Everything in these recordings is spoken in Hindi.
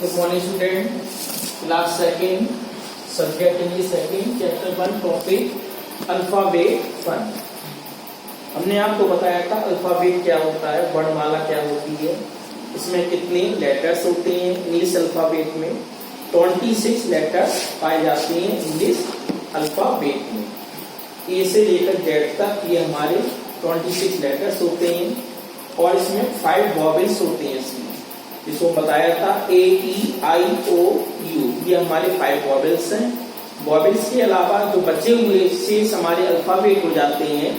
Good morning student. Class second, subject English second, chapter 1, topic alphabet 1। हमने आपको बताया था अल्फाबेट क्या होता है, वर्णमाला क्या होती है, इसमें कितने लेटर्स होते हैं। इंग्लिश अल्फाबेट में 26 लेटर्स पाए जाते हैं इंग्लिश अल्फाबेट में। ए से लेकर जेड तक ये हमारे 26 लेटर्स होते हैं और इसमें 5 वॉवेल्स होते हैं। इसमें जिसको बताया था ए ई आई ओ यू, ये हमारे 5 वॉवेल्स हैं। वॉवेल्स के अलावा जो बचे हुए शेष हमारे अल्फाबेट हो जाते हैं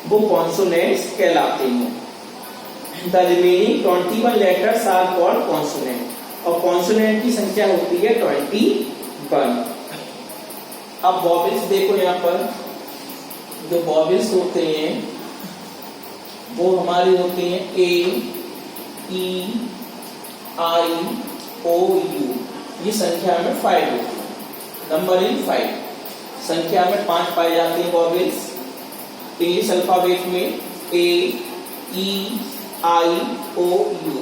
वो कॉन्सोनेंट्स कहलाते हैं। The remaining 21 letters are called consonant और कॉन्सोनेंट की संख्या होती है 21। अब वॉवेल्स देखो, यहाँ पर जो वॉवेल्स होते हैं वो हमारे होते हैं ए ई आई ओ यू, ये संख्या में 5 होती है, नंबर इन 5। संख्या में 5 पाए जाते हैं वॉवेल्स इंग्लिश अल्फाबेट में, ए ई आई ओ यू,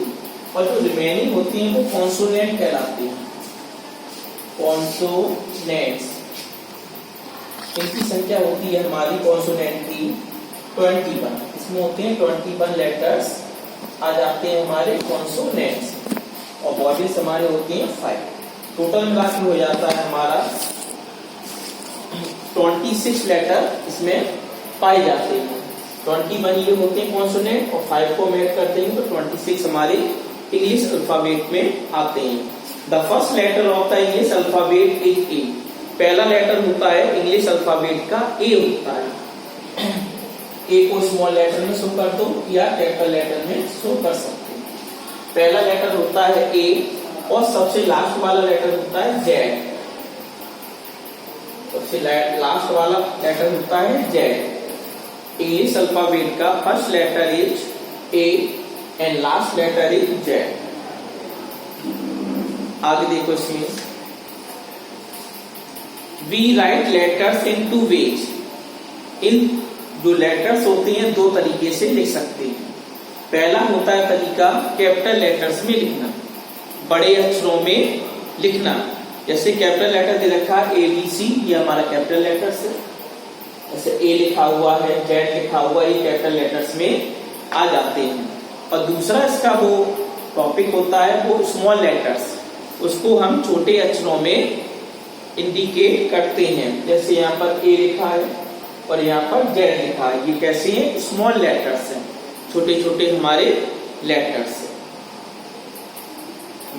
और जो रिमेनिंग होती हैं वो कॉन्सोनेंट कहलाती हैं, कॉन्सोनेंट्स। इनकी संख्या होती है हमारी कॉन्सोनेंट की 21। इसमें होते हैं 21 लेटर्स आ जाते हैं हमारे कॉन्सोनेंट्स और वॉवेल्स हमारे होती हैं 5। टोटल मिला के हो जाता है हमारा 26 लेटर इसमें पाए जाते हैं। 21 ये होते हैं कॉन्सोनेंट और 5 को ऐड करते हैं तो 26 हमारे इंग्लिश अल्फाबेट में आते हैं। The first letter of the English alphabet is A. पहला लेटर होता है इंग्लिश अल्फाबेट का ए होता है। ए को स्मॉल लेटर में शो कर दो या कैपिटल लेटर में शो कर सकते हैं। पहला लेटर होता है ए और सबसे लास्ट वाला लेटर होता है जेड। सबसे लास्ट वाला लेटर होता है जेड। इंग्लिश अल्फाबेट का first letter is a and last letter is z. आगे देखो, इसमें we write letters in 2 ways. इन जो लेटर्स होते हैं 2 तरीके से लिख सकते हैं। पहला होता है तरीका कैपिटल लेटर्स में लिखना, बड़े अक्षरों में लिखना। जैसे कैपिटल लेटर दे रखा है ए बी सी, ये हमारा कैपिटल लेटर्स है। जैसे ए लिखा हुआ है, जेड लिखा हुआ है, ये कैपिटल लेटर्स में आ जाते हैं। और दूसरा इसका वो टॉपिक होता है वो स्मॉल लेटर्स, उसको हम छोटे अक्षरों में इंडिकेट करते हैं। जैसे यहाँ पर ए लिखा है और यहाँ पर जेड लिखा है, ये कैसे हैं? स्मॉल लेटर्स हैं, छोटे छोटे हमारे letters.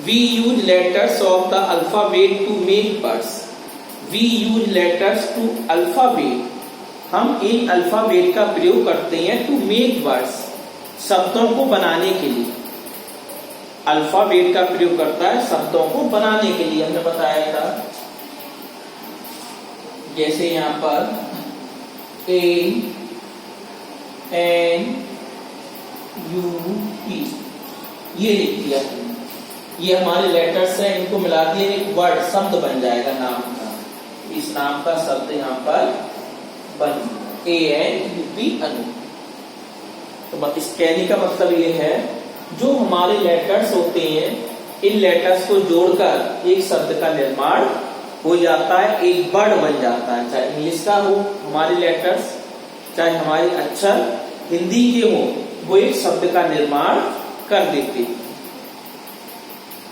We use letters of the alphabet to make words. We use letters to alphabet. हम इन अल्फाबेट का प्रयोग करते हैं टू मेक वर्ड्स, शब्दों को बनाने के लिए। अल्फाबेट का प्रयोग करता है शब्दों को बनाने के लिए, हमने बताया था। जैसे यहाँ पर ए एन यू पी ये लिख दिया, ये हमारे लेटर्स हैं, इनको मिला दिए एक वर्ड शब्द बन जाएगा नाम का। इस नाम का शब्द यहाँ पर बन ए एन यू पी अनु। तो इस कहने का मतलब ये है जो हमारे लेटर्स होते हैं इन लेटर्स को जोड़कर एक शब्द का निर्माण हो जाता है, एक वर्ड बन जाता है। चाहे इंग्लिश का हो हमारे लेटर्स, चाहे हमारे अक्षर हिंदी के हो, वो एक शब्द का निर्माण कर देते हैं।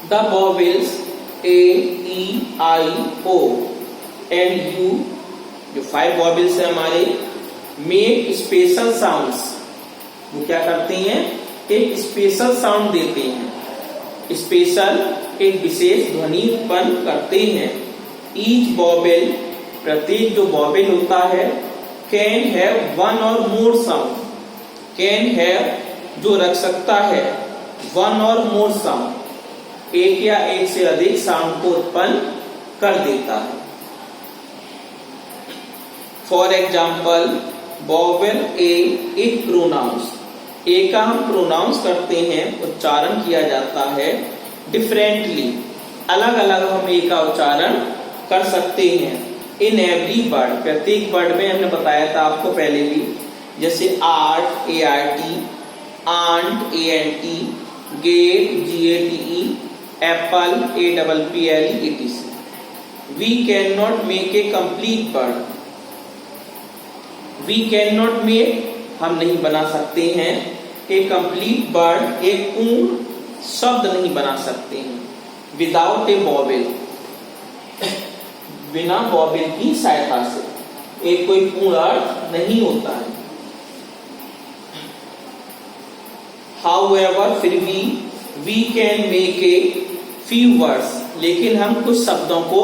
The vowels A E I O and U, जो 5 वॉवेल्स है हमारे, मेक स्पेशल साउंड्स। वो क्या करते हैं? एक स्पेशल साउंड देते हैं, स्पेशल एक विशेष ध्वनि उत्पन्न करते हैं। ईच वॉवेल, प्रत्येक जो वॉवेल होता है, कैन हैव 1 और मोर साउंड। कैन हैव जो रख सकता है 1 और मोर साउंड, एक या एक से अधिक साउंड को उत्पन्न कर देता है। For example vowel a it pronounce. A का हम प्रोनाउंस करते हैं, उच्चारण किया जाता है डिफरेंटली, अलग अलग हम ए का उच्चारण कर सकते हैं। इन एवरी वर्ड, प्रत्येक वर्ड में हमने बताया था आपको पहले भी, जैसे art ART, ant ANT, gate GATE, apple, apple, etc. We cannot make a complete bird. We cannot make, हम नहीं बना सकते हैं, a complete bird, एक पूर्ण शब्द नहीं बना सकते हैं, without a vowel, बिना वॉवेल की सहायता से एक कोई पूर्ण अर्थ नहीं होता है। However, फिर भी we can make a few words, लेकिन हम कुछ शब्दों को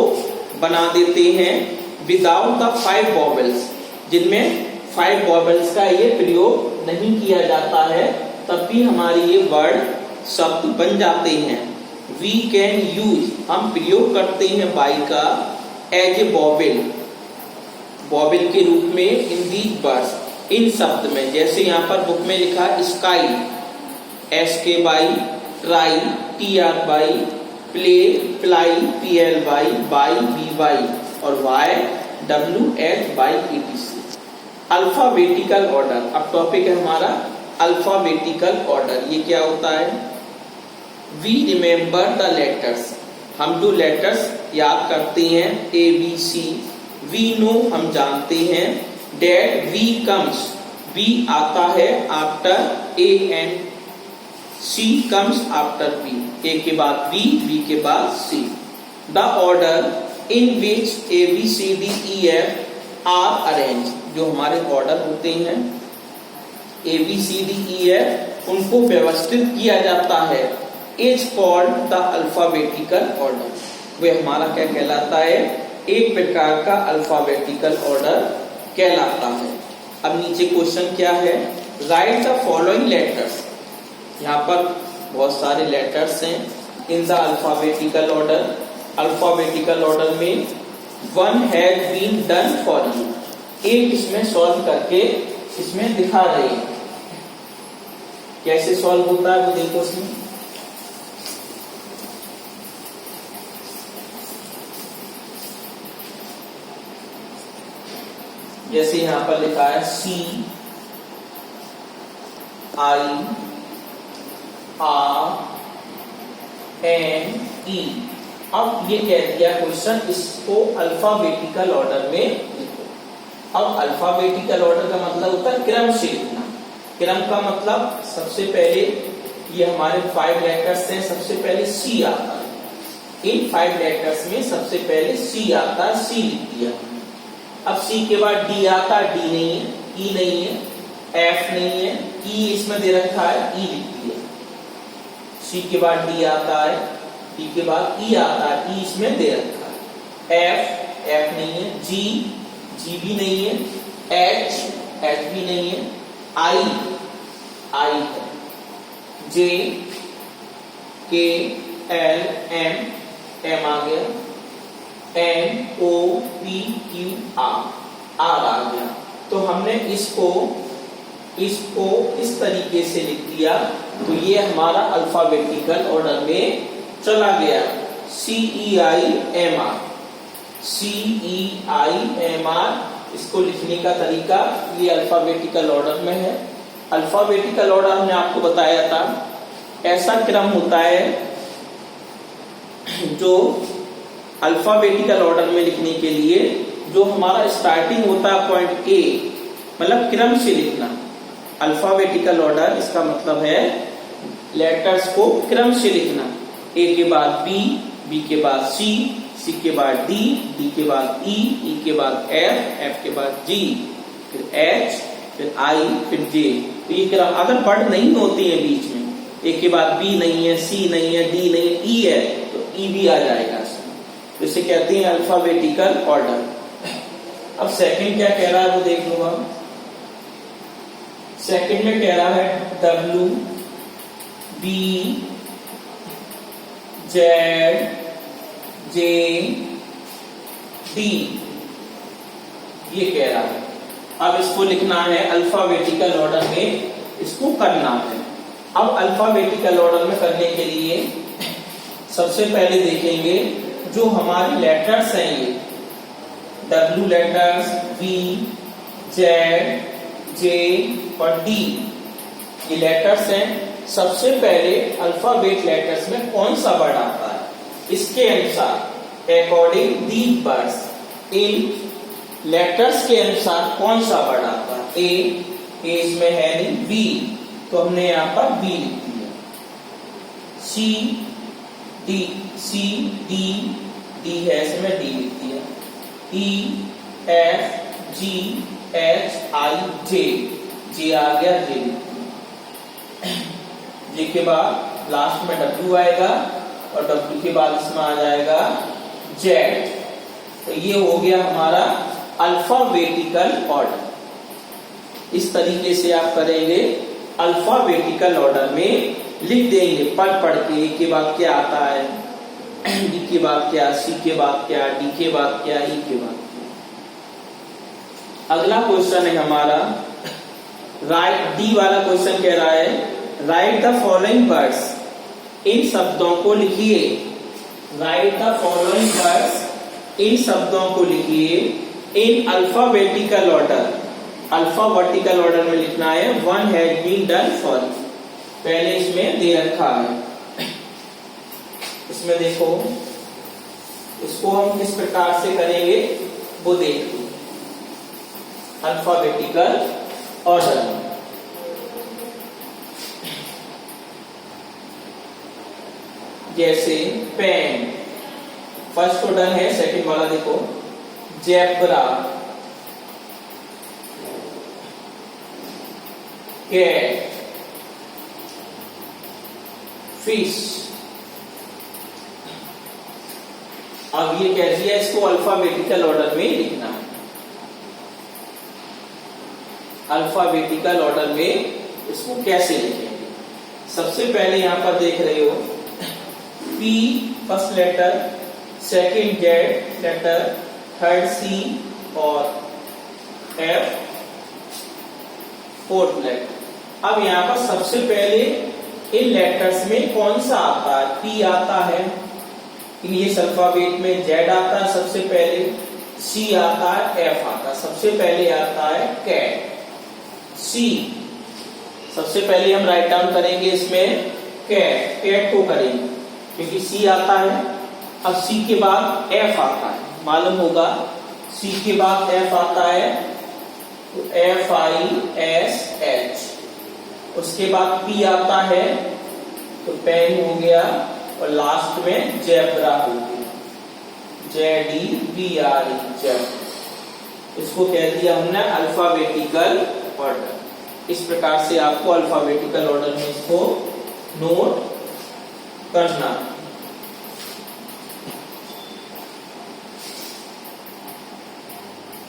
बना देते हैं without the 5 vowels, जिनमें 5 vowels का ये प्रयोग नहीं किया जाता है, तब भी हमारे ये वर्ड शब्द बन जाते हैं। We can use, हम प्रयोग करते हैं by का as a vowel, vowel के रूप में in these words, इन शब्द में। जैसे यहाँ पर बुक में लिखा है sky, SKY, try, TRY, play, fly, PLY, by, BY और Y, WH by etc. Alphabetical order, अब टॉपिक है हमारा अल्फाबेटिकल ऑर्डर। ये क्या होता है? वी रिमेम्बर द लेटर्स, हम जो लेटर्स याद करते हैं ABC, वी नो, हम जानते हैं, डेट वी कम्स, वी आता है after A and C comes after B, A के बाद B, B के बाद C. The order in which A, B, C, D, E, F are arranged, जो हमारे ऑर्डर होते हैं A, B, C, D, E, F, उनको व्यवस्थित किया जाता है, is called the alphabetical order. वे हमारा क्या कहलाता है? एक प्रकार का अल्फाबेटिकल ऑर्डर कहलाता है। अब नीचे क्वेश्चन क्या है? राइट द फॉलोइंग लेटर्स, यहाँ पर बहुत सारे लेटर्स हैं in the alphabetical order. Alphabetical order में one has been done for you, एक इसमें सॉल्व करके इसमें दिखा रहे हैं। कैसे सॉल्व होता है वो देखो इसमें। जैसे यहां पर लिखा है CI RNE। अब ये कह दिया क्वेश्चन, इसको अल्फाबेटिकल ऑर्डर में लिखो। अब अल्फाबेटिकल ऑर्डर का मतलब होता है क्रम से लिखना। क्रम का मतलब सबसे पहले ये हमारे 5 लेटर्स हैं, सबसे पहले C आता है। इन 5 लेटर्स में सबसे पहले C आता है, C लिख दिया। अब C के बाद D आता है, D नहीं है, E नहीं है, F नहीं है, E इसमें दे रखा है, E लिख दिया। C के बाद D आता है, D के बाद E आता है, E इसमें दे रखा है। F नहीं है, G भी नहीं है, H भी नहीं है, I है, J K L M आ गया, N O P Q R आ गया। तो हमने इसको इस तरीके से लिख दिया, तो ये हमारा अल्फाबेटिकल ऑर्डर में चला गया। CEIMR, इसको लिखने का तरीका ये अल्फाबेटिकल ऑर्डर में है। अल्फाबेटिकल ऑर्डर हमने आपको बताया था, ऐसा क्रम होता है जो अल्फाबेटिकल ऑर्डर में लिखने के लिए जो हमारा स्टार्टिंग होता है पॉइंट A, मतलब क्रम से लिखना। अल्फाबेटिकल ऑर्डर इसका मतलब है लेटर्स को क्रम से लिखना। A के बाद B, B के बाद C, C के बाद D, D के बाद E, E के बाद F, F के बाद G, फिर H, फिर I, फिर J। तो ये क्रम अगर वर्ड नहीं होती है बीच में, A के बाद B नहीं है, C नहीं है, D नहीं है, E है, तो E भी आ जाएगा इसमें। तो इसे कहते हैं अल्फाबेटिकल ऑर्डर। अब सेकंड क्या कह रहा है वो देख लो। हम सेकंड में कह रहा है W B Z J D, ये कह रहा है। अब इसको लिखना है अल्फाबेटिकल ऑर्डर में, इसको करना है। अब अल्फाबेटिकल ऑर्डर में करने के लिए सबसे पहले देखेंगे जो हमारे लेटर्स हैं, ये W letters, V, Z, J और D, ये लेटर्स हैं। सबसे पहले अल्फाबेट लेटर्स में कौन सा वर्ड आता है, इसके अनुसार according the words, in letters के अनुसार कौन सा वर्ड आता है। ए इसमें है नहीं, बी तो हमने यहाँ पर बी लिख दिया। सी डी डी है इसमें डी लिख दिया। E F G H I जे आ गया, जे लिख दिया। जे के बाद लास्ट में डब्ल्यू आएगा और डब्ल्यू के बाद इसमें आ जाएगा जेड। तो ये हो गया हमारा अल्फाबेटिकल ऑर्डर। इस तरीके से आप करेंगे, अल्फाबेटिकल ऑर्डर में लिख देंगे पढ़ के। ए के बाद क्या आता है, डी के बाद क्या, सी के बाद क्या, डी के बाद क्या, ई के बाद क्या। अगला क्वेश्चन है हमारा राइट, डी वाला क्वेश्चन कह रहा है राइट द फॉलोइंग वर्ड्स, इन शब्दों को लिखिए। राइट द फॉलोइंग वर्ड्स, इन शब्दों को लिखिए in alphabetical order. Alphabetical order में लिखना है। One has been done for, पहले इसमें दे रखा है। इसमें देखो, इसको हम किस प्रकार से करेंगे वो देखिए। अल्फाबेटिकल ऑर्डर में जैसे पेन, फर्स्ट को डन है, सेकंड वाला देखो जेब्रा, कैट, फिश। अब ये कह दिया इसको अल्फाबेटिकल ऑर्डर में लिखना है। अल्फाबेटिकल ऑर्डर में इसको कैसे लिखेंगे। सबसे पहले यहां पर देख रहे हो P first letter, second Z letter, third C और एफ फोर्थ लेटर। अब यहाँ पर सबसे पहले इन लेटर्स में कौन सा आता है, पी आता है, इंग्लिश अल्फाबेट में जेड आता है सबसे पहले, सी आता है, एफ आता है। सबसे पहले आता है कैट, सी। सबसे पहले हम राइट डाउन करेंगे इसमें कैट, कैट को करेंगे क्योंकि सी आता है। अब सी के बाद एफ आता है, मालूम होगा सी के बाद एफ आता है तो एफ आई एस एच। उसके बाद पी आता है तो पेन हो गया और लास्ट में जेब्रा हो गया, Z E B R E, Z. इसको कह दिया हमने अल्फाबेटिकल ऑर्डर। इस प्रकार से आपको अल्फाबेटिकल ऑर्डर में इसको नोट करना।